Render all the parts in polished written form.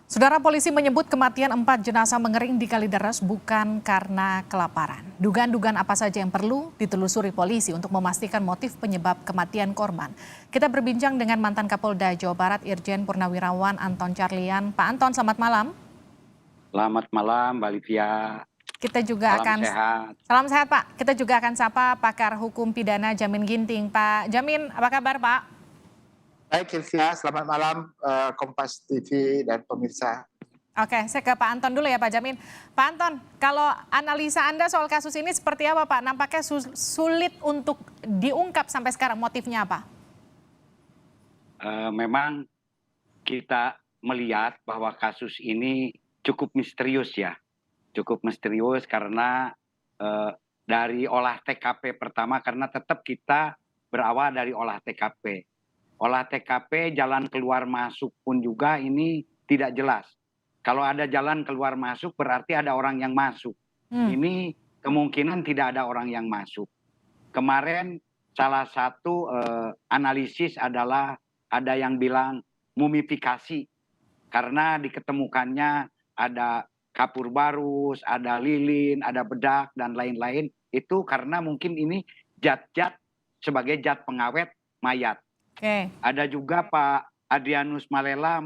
Saudara polisi menyebut kematian 4 jenazah mengering di Kalideres bukan karena kelaparan. Dugaan-dugaan apa saja yang perlu ditelusuri polisi untuk memastikan motif penyebab kematian korban. Kita berbincang dengan mantan Kapolda Jawa Barat Irjen Purnawirawan Anton Carlian. Pak Anton, selamat malam. Selamat malam, Mbak Livia. Kita juga Salam akan sehat. Salam sehat, Pak. Kita juga akan sapa pakar hukum pidana Jamin Ginting. Pak Jamin, apa kabar, Pak? Baik, Sylvia, selamat malam Kompas TV dan pemirsa. Oke, saya ke Pak Anton dulu ya, Pak Jamin. Pak Anton, kalau analisa Anda soal kasus ini seperti apa, Pak? Nampaknya sulit untuk diungkap sampai sekarang, motifnya apa? Memang kita melihat bahwa kasus ini cukup misterius ya. Cukup misterius karena dari olah TKP pertama, karena tetap kita berawal dari olah TKP. Olah TKP, jalan keluar masuk pun juga ini tidak jelas. Kalau ada jalan keluar masuk berarti ada orang yang masuk. Ini kemungkinan tidak ada orang yang masuk. Kemarin salah satu analisis adalah ada yang bilang mumifikasi. Karena diketemukannya ada kapur barus, ada lilin, ada bedak, dan lain-lain. Itu karena mungkin ini zat-zat sebagai zat pengawet mayat. Ada juga Pak Adrianus Malela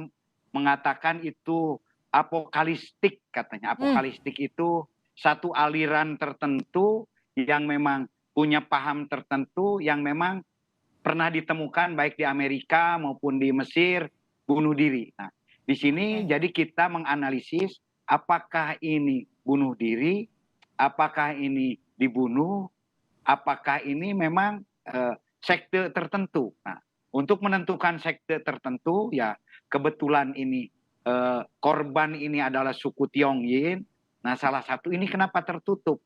mengatakan itu apokalistik katanya. Apokalistik itu satu aliran tertentu yang memang punya paham tertentu yang memang pernah ditemukan baik di Amerika maupun di Mesir, bunuh diri. Nah, di sini jadi kita menganalisis apakah ini bunuh diri, apakah ini dibunuh, apakah ini memang sekte tertentu. Nah, untuk menentukan sekte tertentu, ya kebetulan ini korban ini adalah suku Tiongyin. Nah, salah satu ini kenapa tertutup?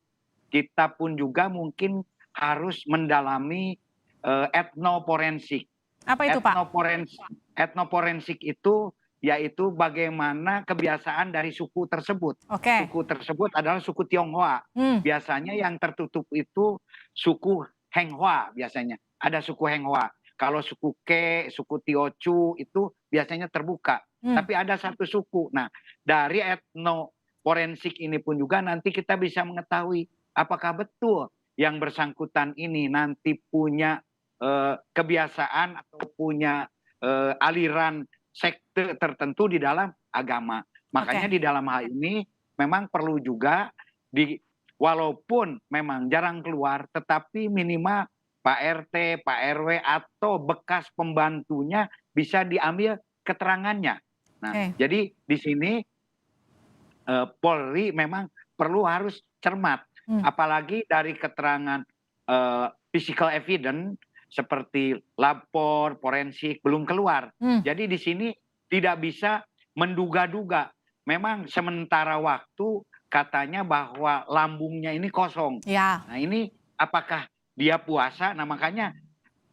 Kita pun juga mungkin harus mendalami etnoforensik. Apa itu, Pak? Etnoforensik itu yaitu bagaimana kebiasaan dari suku tersebut. Suku tersebut adalah suku Tionghoa. Biasanya yang tertutup itu suku Henghua biasanya. Ada suku Henghua. Kalau suku Ke, suku Tiochu itu biasanya terbuka. Tapi ada satu suku. Nah, dari etnoforensik ini pun juga nanti kita bisa mengetahui apakah betul yang bersangkutan ini nanti punya kebiasaan atau punya aliran sekte tertentu di dalam agama. Makanya di dalam hal ini memang perlu juga walaupun memang jarang keluar, tetapi minimal Pak RT, Pak RW atau bekas pembantunya bisa diambil keterangannya. Nah, jadi di sini Polri memang perlu harus cermat, apalagi dari keterangan physical evidence seperti lapor, forensik belum keluar. Jadi di sini tidak bisa menduga-duga. Memang sementara waktu katanya bahwa lambungnya ini kosong. Nah, ini apakah dia puasa? Nah, makanya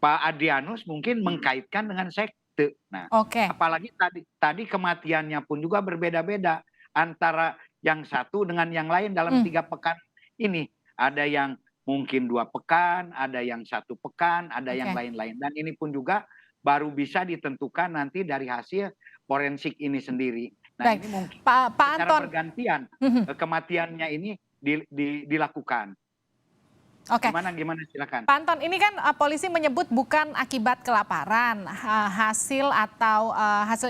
Pak Adrianus mungkin mengkaitkan dengan sekte. Nah, apalagi tadi kematiannya pun juga berbeda-beda antara yang satu dengan yang lain dalam 3 pekan ini. Ada yang mungkin 2 pekan, ada yang 1 pekan, ada yang lain-lain. Dan ini pun juga baru bisa ditentukan nanti dari hasil forensik ini sendiri. Nah, ini mungkin secara bergantian kematiannya ini dilakukan. Gimana silakan. Pak Anton, ini kan polisi menyebut bukan akibat kelaparan, hasil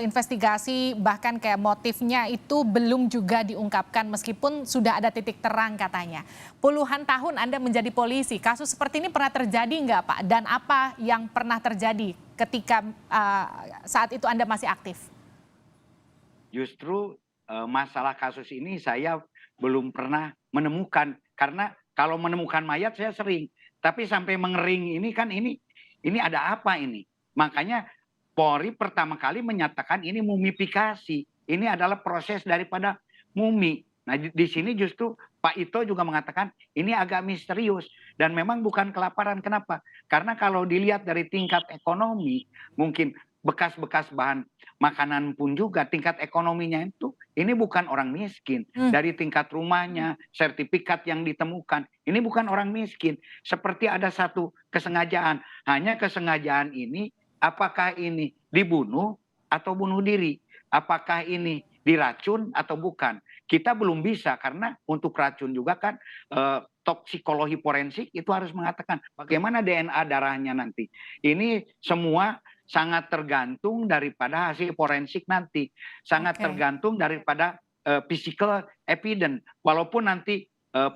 investigasi bahkan kayak motifnya itu belum juga diungkapkan meskipun sudah ada titik terang katanya. Puluhan tahun Anda menjadi polisi, kasus seperti ini pernah terjadi nggak, Pak? Dan apa yang pernah terjadi ketika saat itu Anda masih aktif? Justru masalah kasus ini saya belum pernah menemukan, karena kalau menemukan mayat saya sering, tapi sampai mengering ini kan ini ada apa ini? Makanya Polri pertama kali menyatakan ini mumifikasi. Ini adalah proses daripada mumi. Nah, di sini justru Pak Ito juga mengatakan ini agak misterius dan memang bukan kelaparan. Kenapa? Karena kalau dilihat dari tingkat ekonomi, mungkin bekas-bekas bahan makanan pun juga tingkat ekonominya itu ini bukan orang miskin. Dari tingkat rumahnya, sertifikat yang ditemukan, ini bukan orang miskin. Seperti ada satu kesengajaan. Hanya kesengajaan ini apakah ini dibunuh atau bunuh diri? Apakah ini diracun atau bukan. Kita belum bisa karena untuk racun juga kan toksikologi forensik itu harus mengatakan bagaimana DNA darahnya nanti. Ini semua sangat tergantung daripada hasil forensik nanti, sangat tergantung daripada physical evidence. Walaupun nanti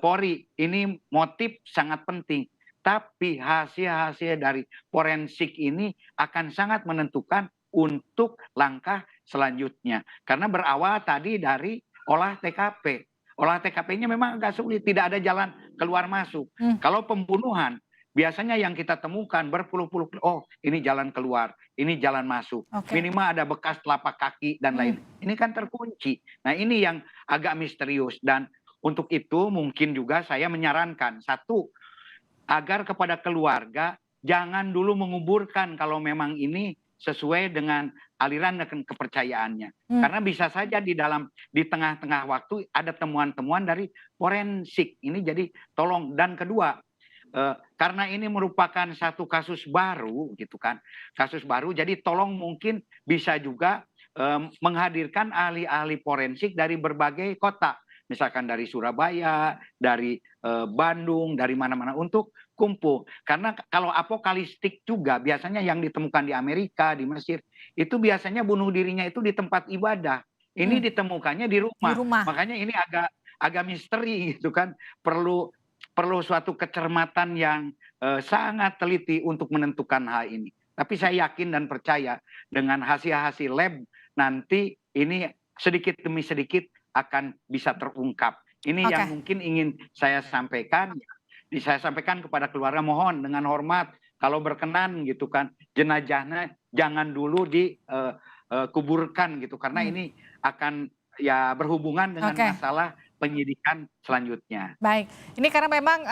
Polri ini motif sangat penting, tapi hasil-hasil dari forensik ini akan sangat menentukan untuk langkah selanjutnya. Karena berawal tadi dari olah TKP. Olah TKP-nya memang agak sulit, tidak ada jalan keluar masuk. Kalau pembunuhan, biasanya yang kita temukan berpuluh-puluh, oh ini jalan keluar, ini jalan masuk. Minimal ada bekas telapak kaki dan lain. Ini kan terkunci. Nah ini yang agak misterius dan untuk itu mungkin juga saya menyarankan, satu, agar kepada keluarga jangan dulu menguburkan kalau memang ini sesuai dengan aliran dan kepercayaannya. Karena bisa saja di tengah-tengah waktu ada temuan-temuan dari forensik. Ini jadi tolong. Dan kedua, karena ini merupakan satu kasus baru gitu kan. Kasus baru, jadi tolong mungkin bisa juga menghadirkan ahli-ahli forensik dari berbagai kota. Misalkan dari Surabaya, dari Bandung, dari mana-mana untuk kumpul. Karena kalau apokalistik juga biasanya yang ditemukan di Amerika, di Mesir, itu biasanya bunuh dirinya itu di tempat ibadah. Ini ditemukannya di rumah. Makanya ini agak misteri gitu kan. Perlu suatu kecermatan yang sangat teliti untuk menentukan hal ini. Tapi saya yakin dan percaya dengan hasil-hasil lab nanti ini sedikit demi sedikit akan bisa terungkap. Ini yang mungkin ingin saya sampaikan. Saya sampaikan kepada keluarga, mohon dengan hormat kalau berkenan gitu kan, jenazahnya jangan dulu dikuburkan gitu karena ini akan ya berhubungan dengan masalah penyidikan selanjutnya. Baik, ini karena memang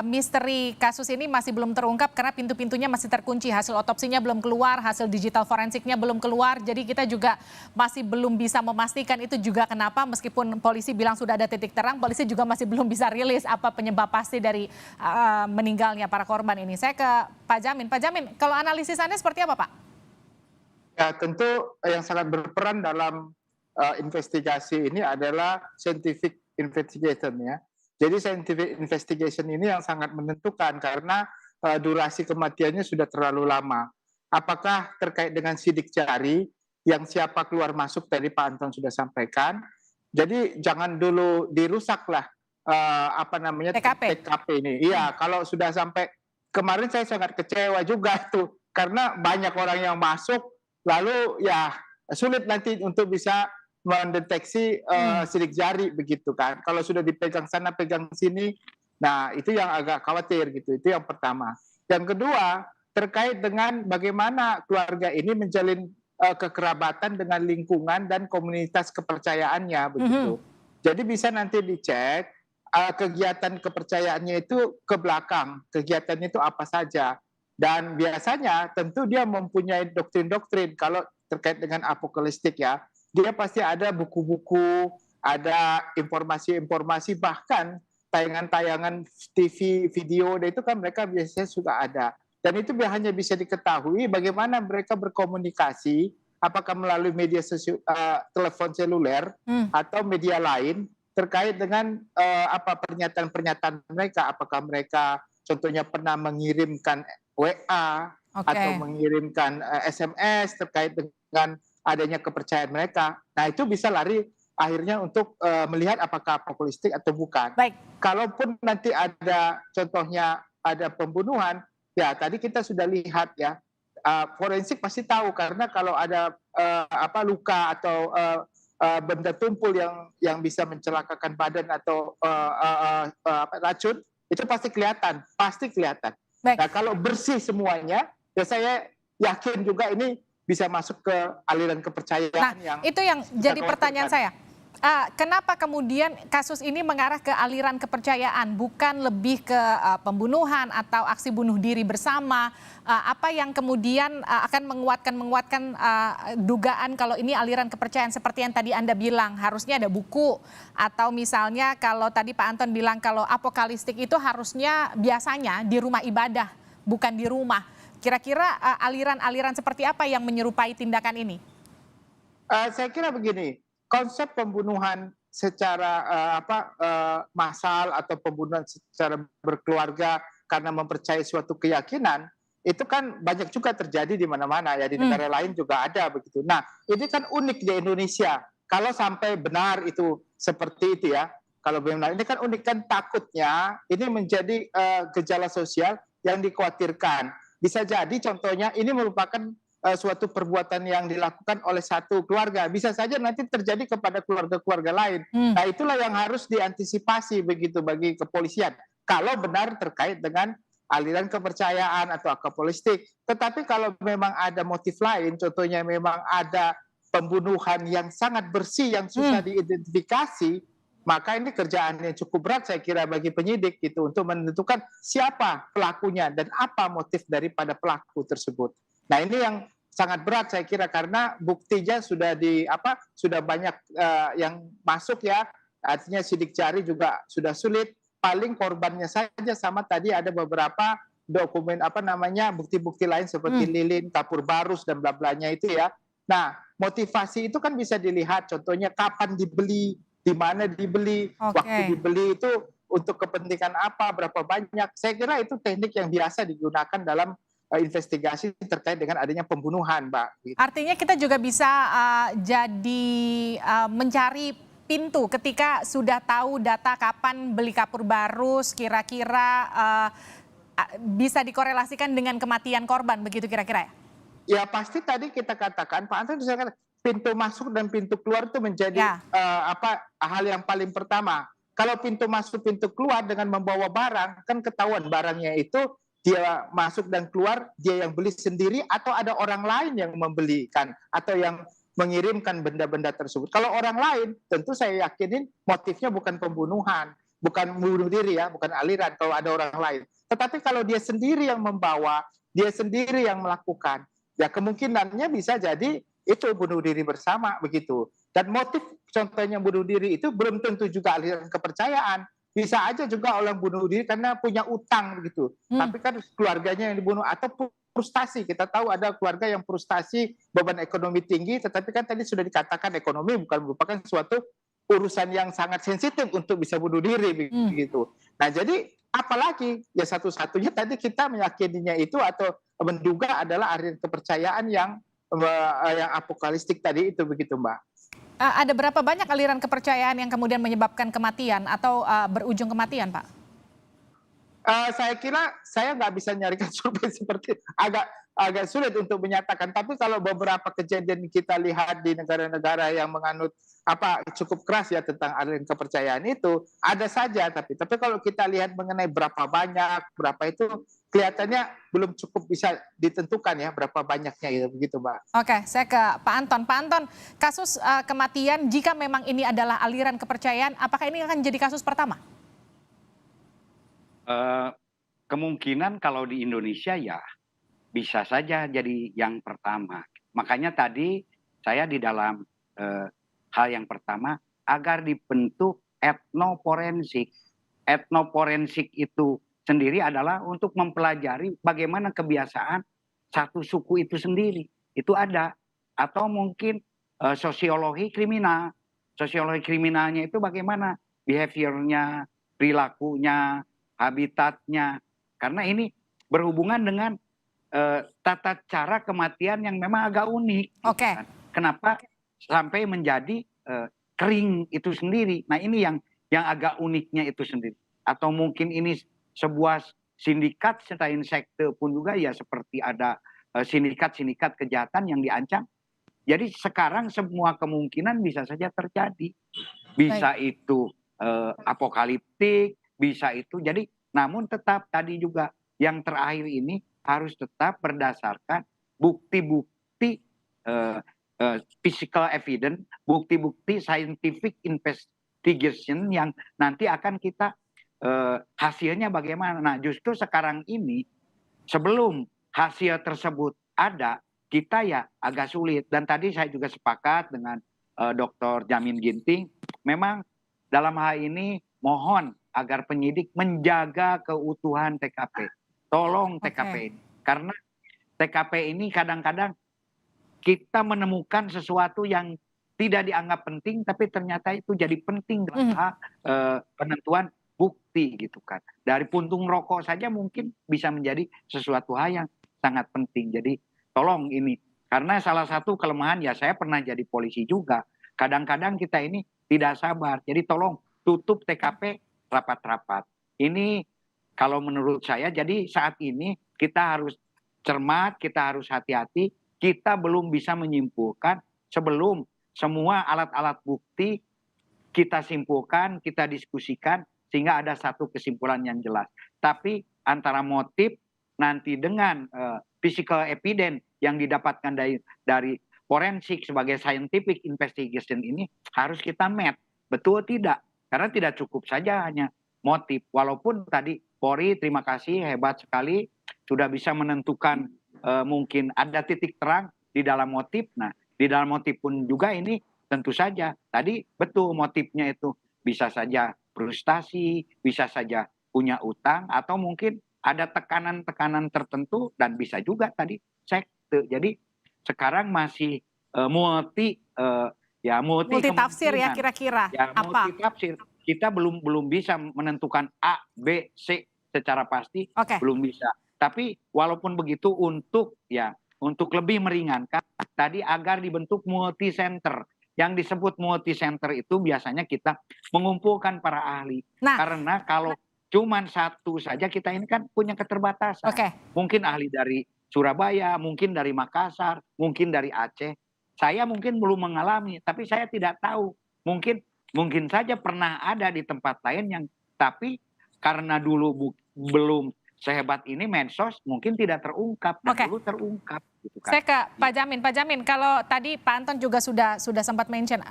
misteri kasus ini masih belum terungkap karena pintu-pintunya masih terkunci, hasil otopsinya belum keluar, hasil digital forensiknya belum keluar, jadi kita juga masih belum bisa memastikan itu juga kenapa meskipun polisi bilang sudah ada titik terang, polisi juga masih belum bisa rilis apa penyebab pasti dari meninggalnya para korban ini. Saya ke Pak Jamin. Pak Jamin, kalau analisis Anda seperti apa Pak? Ya tentu yang sangat berperan dalam investigasi ini adalah scientific investigation ya. Jadi scientific investigation ini yang sangat menentukan karena durasi kematiannya sudah terlalu lama. Apakah terkait dengan sidik jari yang siapa keluar masuk tadi Pak Anton sudah sampaikan. Jadi jangan dulu dirusaklah TKP ini. Iya, kalau sudah sampai kemarin saya sangat kecewa juga tuh karena banyak orang yang masuk lalu ya sulit nanti untuk bisa mendeteksi sidik jari begitu kan. Kalau sudah dipegang sana pegang sini, nah itu yang agak khawatir gitu. Itu yang pertama. Yang kedua terkait dengan bagaimana keluarga ini menjalin kekerabatan dengan lingkungan dan komunitas kepercayaannya begitu. Jadi bisa nanti dicek kegiatan kepercayaannya itu ke belakang, kegiatannya itu apa saja. Dan biasanya tentu dia mempunyai doktrin-doktrin kalau terkait dengan apokalistik ya. Dia pasti ada buku-buku, ada informasi-informasi, bahkan tayangan-tayangan TV, video, dan itu kan mereka biasanya suka ada. Dan itu hanya bisa diketahui bagaimana mereka berkomunikasi, apakah melalui media telepon seluler atau media lain, terkait dengan pernyataan-pernyataan mereka, apakah mereka contohnya pernah mengirimkan WA atau mengirimkan SMS terkait dengan adanya kepercayaan mereka. Nah itu bisa lari akhirnya untuk melihat apakah apokalistik atau bukan. Baik. Kalaupun nanti ada contohnya ada pembunuhan, ya tadi kita sudah lihat ya, forensik pasti tahu karena kalau ada luka atau benda tumpul yang bisa mencelakakan badan atau racun, itu pasti kelihatan. Baik. Nah kalau bersih semuanya, ya saya yakin juga ini bisa masuk ke aliran kepercayaan yang itu yang jadi pertanyaan saya. Kenapa kemudian kasus ini mengarah ke aliran kepercayaan, bukan lebih ke pembunuhan atau aksi bunuh diri bersama? Apa yang kemudian akan menguatkan dugaan kalau ini aliran kepercayaan seperti yang tadi Anda bilang, harusnya ada buku, atau misalnya kalau tadi Pak Anton bilang kalau apokalistik itu harusnya biasanya di rumah ibadah, bukan di rumah. Kira-kira aliran-aliran seperti apa yang menyerupai tindakan ini? Saya kira begini, konsep pembunuhan secara massal atau pembunuhan secara berkeluarga karena mempercayai suatu keyakinan itu kan banyak juga terjadi di mana-mana ya, di negara lain juga ada begitu. Nah, ini kan unik di Indonesia. Kalau sampai benar itu seperti itu ya, kalau benar ini kan unik, kan takutnya ini menjadi gejala sosial yang dikhawatirkan. Bisa jadi contohnya ini merupakan suatu perbuatan yang dilakukan oleh satu keluarga, bisa saja nanti terjadi kepada keluarga-keluarga lain. Nah, itulah yang harus diantisipasi begitu bagi kepolisian. Kalau benar terkait dengan aliran kepercayaan atau akal politik. Tetapi kalau memang ada motif lain, contohnya memang ada pembunuhan yang sangat bersih, yang susah diidentifikasi, maka ini kerjaan yang cukup berat saya kira bagi penyidik gitu untuk menentukan siapa pelakunya dan apa motif daripada pelaku tersebut. Nah, ini yang sangat berat saya kira karena buktinya sudah banyak yang masuk ya, artinya sidik jari juga sudah sulit. Paling korbannya saja sama tadi ada beberapa dokumen bukti-bukti lain seperti lilin, kapur barus dan bla-blanya itu ya. Nah, motivasi itu kan bisa dilihat, contohnya kapan dibeli, di mana dibeli, waktu dibeli itu untuk kepentingan apa, berapa banyak. Saya kira itu teknik yang biasa digunakan dalam investigasi terkait dengan adanya pembunuhan, Mbak. Artinya kita juga bisa mencari pintu ketika sudah tahu data kapan beli kapur barus, kira-kira bisa dikorelasikan dengan kematian korban, begitu kira-kira ya? Ya pasti tadi kita katakan, Pak Anton bisa katakan, pintu masuk dan pintu keluar itu menjadi hal yang paling pertama. Kalau pintu masuk, pintu keluar dengan membawa barang, kan ketahuan barangnya itu dia masuk dan keluar, dia yang beli sendiri atau ada orang lain yang membelikan atau yang mengirimkan benda-benda tersebut. Kalau orang lain, tentu saya yakinin motifnya bukan pembunuhan, bukan bunuh diri ya, bukan aliran kalau ada orang lain. Tetapi kalau dia sendiri yang membawa, dia sendiri yang melakukan, ya kemungkinannya bisa jadi itu bunuh diri bersama begitu. Dan motif contohnya bunuh diri itu belum tentu juga aliran kepercayaan. Bisa aja juga orang bunuh diri karena punya utang begitu. Tapi kan keluarganya yang dibunuh atau frustasi. Kita tahu ada keluarga yang frustasi, beban ekonomi tinggi, tetapi kan tadi sudah dikatakan ekonomi bukan merupakan suatu urusan yang sangat sensitif untuk bisa bunuh diri begitu. Nah, jadi apalagi ya satu-satunya tadi kita meyakininya itu atau menduga adalah aliran kepercayaan yang apokalistik tadi itu begitu, Mbak. Ada berapa banyak aliran kepercayaan yang kemudian menyebabkan kematian atau berujung kematian, Pak? Saya kira saya nggak bisa nyarikan survei seperti agak sulit untuk menyatakan. Tapi kalau beberapa kejadian kita lihat di negara-negara yang menganut cukup keras ya tentang aliran kepercayaan itu ada saja. Tapi kalau kita lihat mengenai berapa banyak, berapa itu kelihatannya belum cukup bisa ditentukan ya berapa banyaknya itu begitu, Mbak. Oke, saya ke Pak Anton. Pak Anton, kasus kematian jika memang ini adalah aliran kepercayaan, apakah ini akan jadi kasus pertama? Kemungkinan kalau di Indonesia ya bisa saja jadi yang pertama. Makanya tadi saya di dalam hal yang pertama agar dibentuk etnoforensik. Etnoforensik itu sendiri adalah untuk mempelajari bagaimana kebiasaan satu suku itu sendiri. Itu ada. Atau mungkin sosiologi kriminal. Sosiologi kriminalnya itu bagaimana behaviornya, perilakunya, habitatnya, karena ini berhubungan dengan tata cara kematian yang memang agak unik. Oke. Kan? Kenapa sampai menjadi kering itu sendiri? Nah, ini yang agak uniknya itu sendiri. Atau mungkin ini sebuah sindikat selain sekte pun juga ya seperti ada sindikat-sindikat kejahatan yang diancam. Jadi sekarang semua kemungkinan bisa saja terjadi. Bisa itu apokaliptik, bisa itu. Jadi namun tetap tadi juga yang terakhir ini harus tetap berdasarkan bukti-bukti physical evidence, bukti-bukti scientific investigation yang nanti akan kita hasilnya bagaimana. Nah, justru sekarang ini sebelum hasil tersebut ada, kita ya agak sulit. Dan tadi saya juga sepakat dengan Dr. Jamin Ginting, memang dalam hal ini mohon agar penyidik menjaga keutuhan TKP. Tolong TKP ini. Karena TKP ini kadang-kadang kita menemukan sesuatu yang tidak dianggap penting, tapi ternyata itu jadi penting dalam hal penentuan bukti gitu kan. Dari puntung rokok saja mungkin bisa menjadi sesuatu hal yang sangat penting. Jadi tolong ini, karena salah satu kelemahan ya saya pernah jadi polisi juga. Kadang-kadang kita ini tidak sabar. Jadi tolong tutup TKP rapat-rapat. Ini kalau menurut saya, jadi saat ini kita harus cermat, kita harus hati-hati. Kita belum bisa menyimpulkan sebelum semua alat-alat bukti kita simpulkan, kita diskusikan, sehingga ada satu kesimpulan yang jelas. Tapi antara motif nanti dengan physical evidence yang didapatkan dari forensik sebagai scientific investigation ini harus kita match. Betul tidak? Karena tidak cukup saja hanya motif. Walaupun tadi Polri, terima kasih, hebat sekali, sudah bisa menentukan mungkin ada titik terang di dalam motif. Nah, di dalam motif pun juga ini tentu saja tadi betul motifnya itu bisa saja frustasi, bisa saja punya utang, atau mungkin ada tekanan-tekanan tertentu, dan bisa juga tadi sekte. Jadi sekarang masih multi Multitafsir ya kemungkinan. kira-kira. Ya, Apa? multitafsir. Kita belum bisa menentukan A, B, C secara pasti, Oke. belum bisa. Tapi walaupun begitu untuk lebih meringankan tadi agar dibentuk multi center. Yang disebut multi center itu biasanya kita mengumpulkan para ahli. Nah, Karena kalau cuman satu saja kita ini kan punya keterbatasan. oke. Mungkin ahli dari Surabaya, mungkin dari Makassar, mungkin dari Aceh. Saya mungkin belum mengalami, tapi saya tidak tahu. Mungkin saja pernah ada di tempat lain yang, tapi karena dulu belum sehebat ini medsos, mungkin tidak terungkap, dan Oke. dulu terungkap. Gitu kan. Saya ke Pak Jamin. Pak Jamin, kalau tadi Pak Anton juga sudah sempat mention,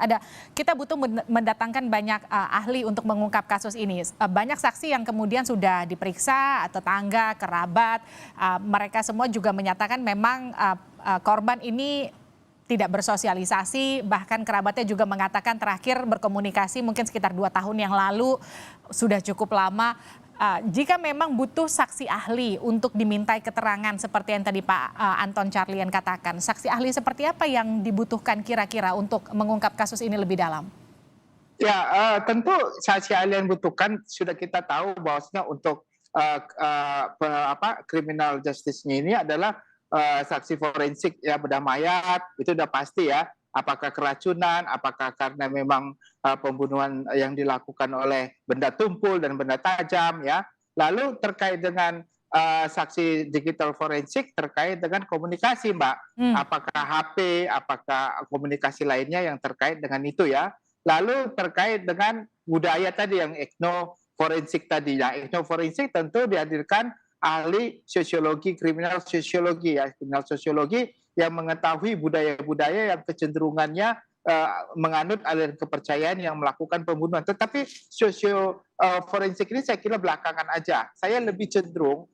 kita butuh mendatangkan banyak ahli untuk mengungkap kasus ini. Banyak saksi yang kemudian sudah diperiksa, tetangga, kerabat, mereka semua juga menyatakan memang korban ini tidak bersosialisasi, bahkan kerabatnya juga mengatakan terakhir berkomunikasi mungkin sekitar 2 tahun yang lalu, sudah cukup lama. Jika memang butuh saksi ahli untuk dimintai keterangan seperti yang tadi Pak Anton Carlyan katakan, saksi ahli seperti apa yang dibutuhkan kira-kira untuk mengungkap kasus ini lebih dalam? Ya, tentu saksi ahli yang dibutuhkan sudah kita tahu bahwasanya untuk criminal justice-nya ini adalah saksi forensik ya, bedah mayat, itu udah pasti ya. Apakah keracunan, apakah karena memang pembunuhan yang dilakukan oleh benda tumpul dan benda tajam ya. Lalu terkait dengan saksi digital forensik terkait dengan komunikasi, Mbak. Apakah HP, apakah komunikasi lainnya yang terkait dengan itu ya. Lalu terkait dengan budaya tadi yang etnoforensik tadi. Ya, etnoforensik tentu dihadirkan ahli sosiologi, kriminal sosiologi ya, kriminal sosiologi yang mengetahui budaya-budaya yang kecenderungannya menganut aliran kepercayaan yang melakukan pembunuhan. Tetapi forensik ini saya kira belakangan aja. Saya lebih cenderung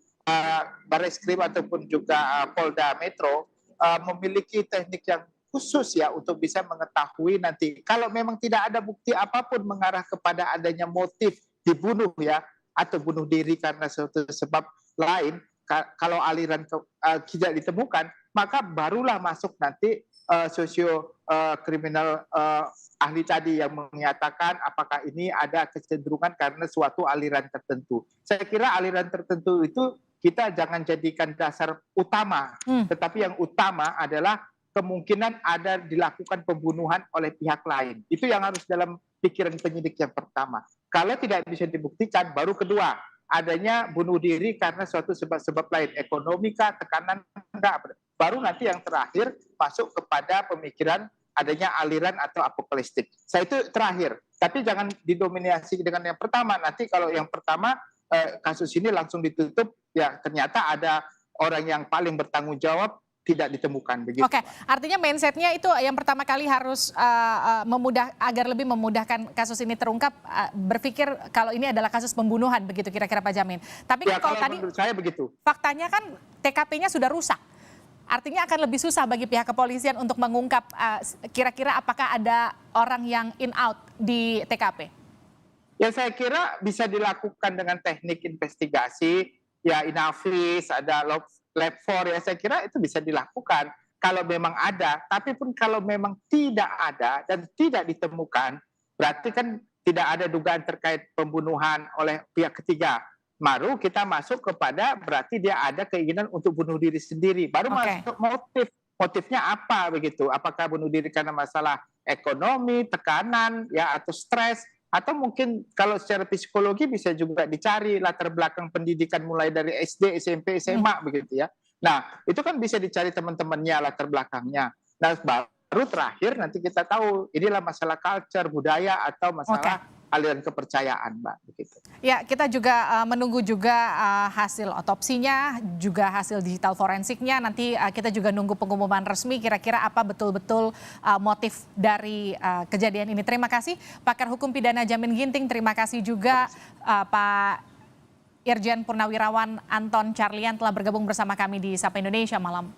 Barreskrim ataupun juga Polda Metro memiliki teknik yang khusus ya untuk bisa mengetahui nanti kalau memang tidak ada bukti apapun mengarah kepada adanya motif dibunuh ya, atau bunuh diri karena suatu sebab lain, kalau aliran tidak ditemukan, maka barulah masuk nanti kriminal ahli tadi yang menyatakan apakah ini ada kecenderungan karena suatu aliran tertentu. Saya kira aliran tertentu itu kita jangan jadikan dasar utama, tetapi yang utama adalah kemungkinan ada dilakukan pembunuhan oleh pihak lain. Itu yang harus dalam pikiran penyidik yang pertama. Kalau tidak bisa dibuktikan, baru kedua, adanya bunuh diri karena suatu sebab-sebab lain, ekonomi kah, tekanan enggak. Baru nanti yang terakhir masuk kepada pemikiran adanya aliran atau apokaliptik. Saya itu terakhir, tapi jangan didominasi dengan yang pertama. Nanti kalau yang pertama kasus ini langsung ditutup, ya ternyata ada orang yang paling bertanggung jawab tidak ditemukan begitu. Oke, artinya mindsetnya itu yang pertama kali harus agar lebih memudahkan kasus ini terungkap, berpikir kalau ini adalah kasus pembunuhan begitu kira-kira Pak Jamin. Tapi ya, kalau tadi menurut saya begitu. Faktanya kan TKP-nya sudah rusak. Artinya akan lebih susah bagi pihak kepolisian untuk mengungkap kira-kira apakah ada orang yang in out di TKP. Ya saya kira bisa dilakukan dengan teknik investigasi, ya inavis, ada lab 4 ya, saya kira itu bisa dilakukan. kalau memang ada. Tapi pun kalau memang tidak ada dan tidak ditemukan, berarti kan tidak ada dugaan terkait pembunuhan oleh pihak ketiga. Baru kita masuk kepada berarti dia ada keinginan untuk bunuh diri sendiri. Baru masuk motif. Motifnya apa begitu? Apakah bunuh diri karena masalah ekonomi, tekanan, ya atau stres, atau mungkin kalau secara psikologi bisa juga dicari latar belakang pendidikan mulai dari SD, SMP, SMA begitu ya. Nah, itu kan bisa dicari teman-temannya latar belakangnya. Nah, baru terakhir nanti kita tahu inilah masalah culture, budaya atau masalah aliran kepercayaan, Mbak, begitu. Ya, kita juga menunggu juga hasil otopsinya, juga hasil digital forensiknya. Nanti kita juga nunggu pengumuman resmi kira-kira apa betul-betul motif dari kejadian ini. Terima kasih pakar hukum pidana Jamin Ginting. Terima kasih juga Pak Irjen Purnawirawan Anton Carlian telah bergabung bersama kami di Sapa Indonesia malam